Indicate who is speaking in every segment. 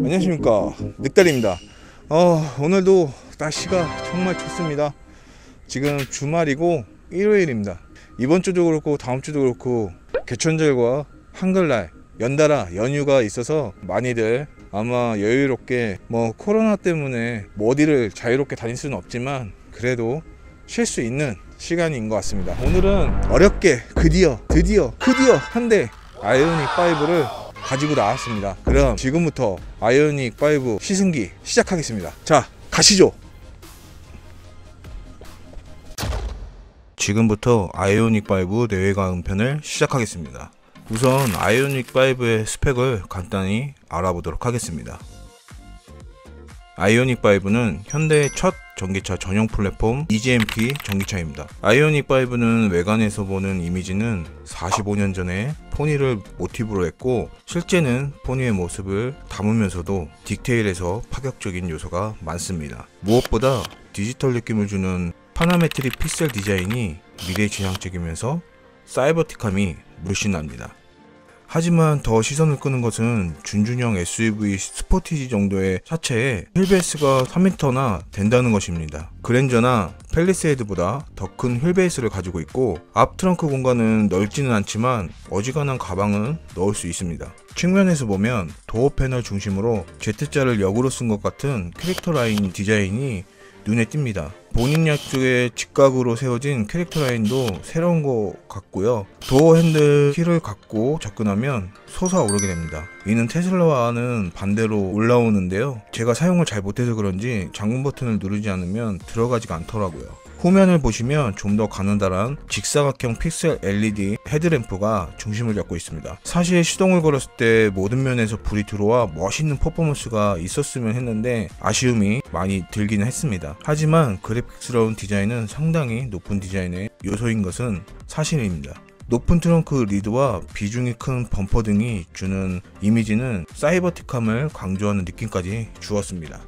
Speaker 1: 안녕하십니까, 늑다리입니다. 오늘도 날씨가 정말 좋습니다. 지금 주말이고 일요일입니다. 이번 주도 그렇고 다음 주도 그렇고 개천절과 한글날 연달아 연휴가 있어서 많이들 아마 여유롭게, 코로나 때문에 어디를 자유롭게 다닐 수는 없지만 그래도 쉴 수 있는 시간인 것 같습니다. 오늘은 어렵게 드디어 한데 아이오닉 5를 가지고 나왔습니다. 그럼 지금부터 아이오닉 5 시승기 시작하겠습니다. 자, 가시죠. 지금부터 아이오닉 5 내외관 음편을 시작하겠습니다. 우선 아이오닉 5의 스펙을 간단히 알아보도록 하겠습니다. 아이오닉 5는 현대의 첫 전기차 전용 플랫폼 EGMP 전기차입니다. 아이오닉 5는 외관에서 보는 이미지는 45년 전에 포니를 모티브로 했고, 실제는 포니의 모습을 담으면서도 디테일에서 파격적인 요소가 많습니다. 무엇보다 디지털 느낌을 주는 파나메트릭 픽셀 디자인이 미래지향적이면서 사이버틱함이 물씬 납니다. 하지만 더 시선을 끄는 것은 준준형 SUV 스포티지 정도의 차체에 휠베이스가 3m나 된다는 것입니다. 그랜저나 팰리세이드보다 더 큰 휠베이스를 가지고 있고, 앞 트렁크 공간은 넓지는 않지만 어지간한 가방은 넣을 수 있습니다. 측면에서 보면 도어 패널 중심으로 Z자를 역으로 쓴 것 같은 캐릭터 라인 디자인이 눈에 띕니다. 본인 양쪽에 직각으로 세워진 캐릭터 라인도 새로운 것 같고요. 도어 핸들 키를 갖고 접근하면 솟아오르게 됩니다. 이는 테슬라와는 반대로 올라오는데요. 제가 사용을 잘 못해서 그런지 잠금 버튼을 누르지 않으면 들어가지가 않더라고요. 후면을 보시면 좀 더 가느다란 직사각형 픽셀 LED 헤드램프가 중심을 잡고 있습니다. 사실 시동을 걸었을 때 모든 면에서 불이 들어와 멋있는 퍼포먼스가 있었으면 했는데 아쉬움이 많이 들기는 했습니다. 하지만 그래픽스러운 디자인은 상당히 높은 디자인의 요소인 것은 사실입니다. 높은 트렁크 리드와 비중이 큰 범퍼 등이 주는 이미지는 사이버틱함을 강조하는 느낌까지 주었습니다.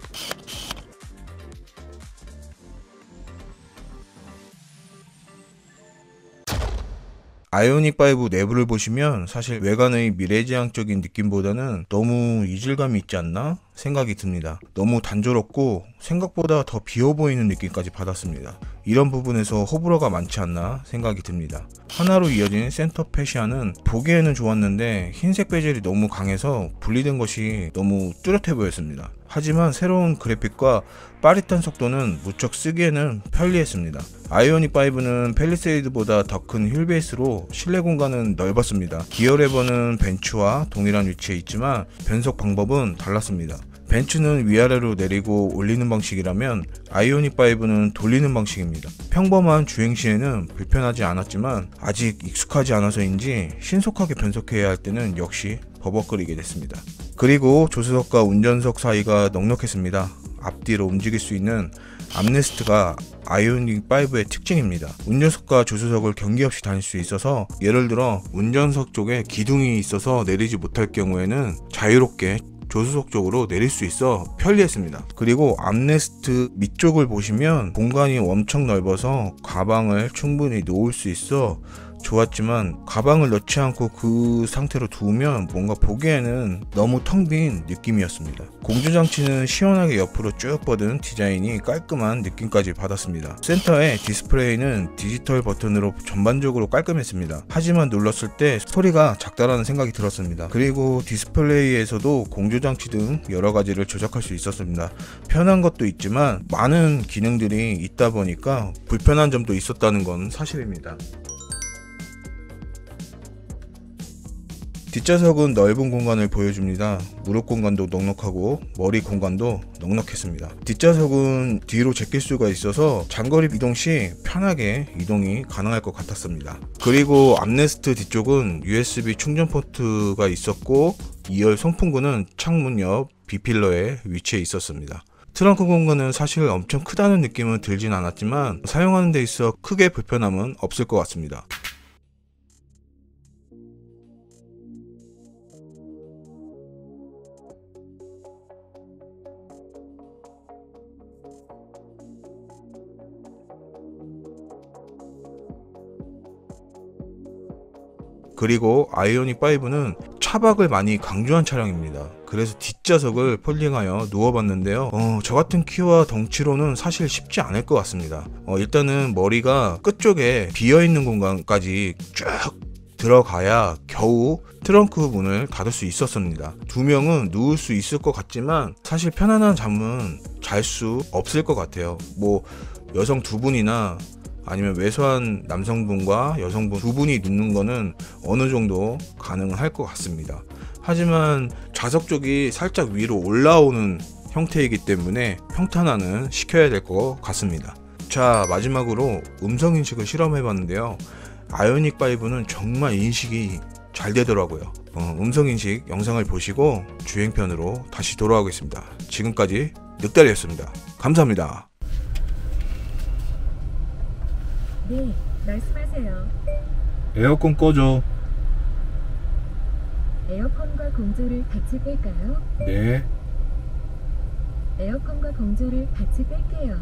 Speaker 1: 아이오닉 5 내부를 보시면 사실 외관의 미래지향적인 느낌보다는 너무 이질감이 있지 않나 생각이 듭니다. 너무 단조롭고 생각보다 더 비어 보이는 느낌까지 받았습니다. 이런 부분에서 호불호가 많지 않나 생각이 듭니다. 하나로 이어진 센터 패시아는 보기에는 좋았는데 흰색 베젤이 너무 강해서 분리된 것이 너무 뚜렷해 보였습니다. 하지만 새로운 그래픽과 빠릿한 속도는 무척 쓰기에는 편리했습니다. 아이오닉 5는 팰리세이드보다 더 큰 휠베이스로 실내 공간은 넓었습니다. 기어 레버는 벤츠와 동일한 위치에 있지만 변속 방법은 달랐습니다. 벤츠는 위아래로 내리고 올리는 방식이라면 아이오닉 5는 돌리는 방식입니다. 평범한 주행 시에는 불편하지 않았지만 아직 익숙하지 않아서인지 신속하게 변속해야 할 때는 역시 버벅거리게 됐습니다. 그리고 조수석과 운전석 사이가 넉넉했습니다. 앞뒤로 움직일 수 있는 암레스트가 아이오닉 5의 특징입니다. 운전석과 조수석을 경계 없이 다닐 수 있어서, 예를 들어 운전석 쪽에 기둥이 있어서 내리지 못할 경우에는 자유롭게 조수석 쪽으로 내릴 수 있어 편리했습니다. 그리고 암레스트 밑쪽을 보시면 공간이 엄청 넓어서 가방을 충분히 놓을 수 있어 좋았지만, 가방을 넣지 않고 그 상태로 두면 뭔가 보기에는 너무 텅 빈 느낌이었습니다. 공조장치는 시원하게 옆으로 쭉 뻗은 디자인이 깔끔한 느낌까지 받았습니다. 센터의 디스플레이는 디지털 버튼으로 전반적으로 깔끔했습니다. 하지만 눌렀을 때 소리가 작다라는 생각이 들었습니다. 그리고 디스플레이에서도 공조장치 등 여러가지를 조작할 수 있었습니다. 편한 것도 있지만 많은 기능들이 있다 보니까 불편한 점도 있었다는 건 사실입니다. 뒷좌석은 넓은 공간을 보여줍니다. 무릎 공간도 넉넉하고 머리 공간도 넉넉했습니다. 뒷좌석은 뒤로 제낄 수가 있어서 장거리 이동 시 편하게 이동이 가능할 것 같았습니다. 그리고 암레스트 뒤쪽은 USB 충전 포트가 있었고, 2열 송풍구는 창문 옆 B필러에 위치해 있었습니다. 트렁크 공간은 사실 엄청 크다는 느낌은 들진 않았지만 사용하는 데 있어 크게 불편함은 없을 것 같습니다. 그리고 아이오닉 5는 차박을 많이 강조한 차량입니다. 그래서 뒷좌석을 폴딩하여 누워봤는데요. 저 같은 키와 덩치로는 사실 쉽지 않을 것 같습니다. 일단은 머리가 끝쪽에 비어있는 공간까지 쭉 들어가야 겨우 트렁크 문을 닫을 수 있었습니다. 두 명은 누울 수 있을 것 같지만 사실 편안한 잠은 잘 수 없을 것 같아요. 뭐 여성 두 분이나 아니면 왜소한 남성분과 여성분 두 분이 눕는 거는 어느 정도 가능할 것 같습니다. 하지만 좌석 쪽이 살짝 위로 올라오는 형태이기 때문에 평탄화는 시켜야 될 것 같습니다. 자, 마지막으로 음성 인식을 실험해 봤는데요. 아이오닉 5는 정말 인식이 잘 되더라고요. 음성 인식 영상을 보시고 주행편으로 다시 돌아오겠습니다. 지금까지 늑다리였습니다. 감사합니다.
Speaker 2: 네, 말씀하세요.
Speaker 1: 에어컨 꺼줘.
Speaker 2: 에어컨과 공조를 같이 뺄까요?
Speaker 1: 네.
Speaker 2: 에어컨과 공조를 같이 뺄게요.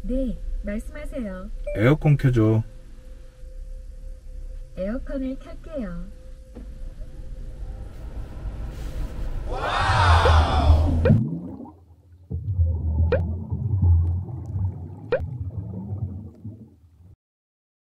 Speaker 2: 네, 말씀하세요.
Speaker 1: 에어컨 켜줘.
Speaker 2: 에어컨을 켤게요.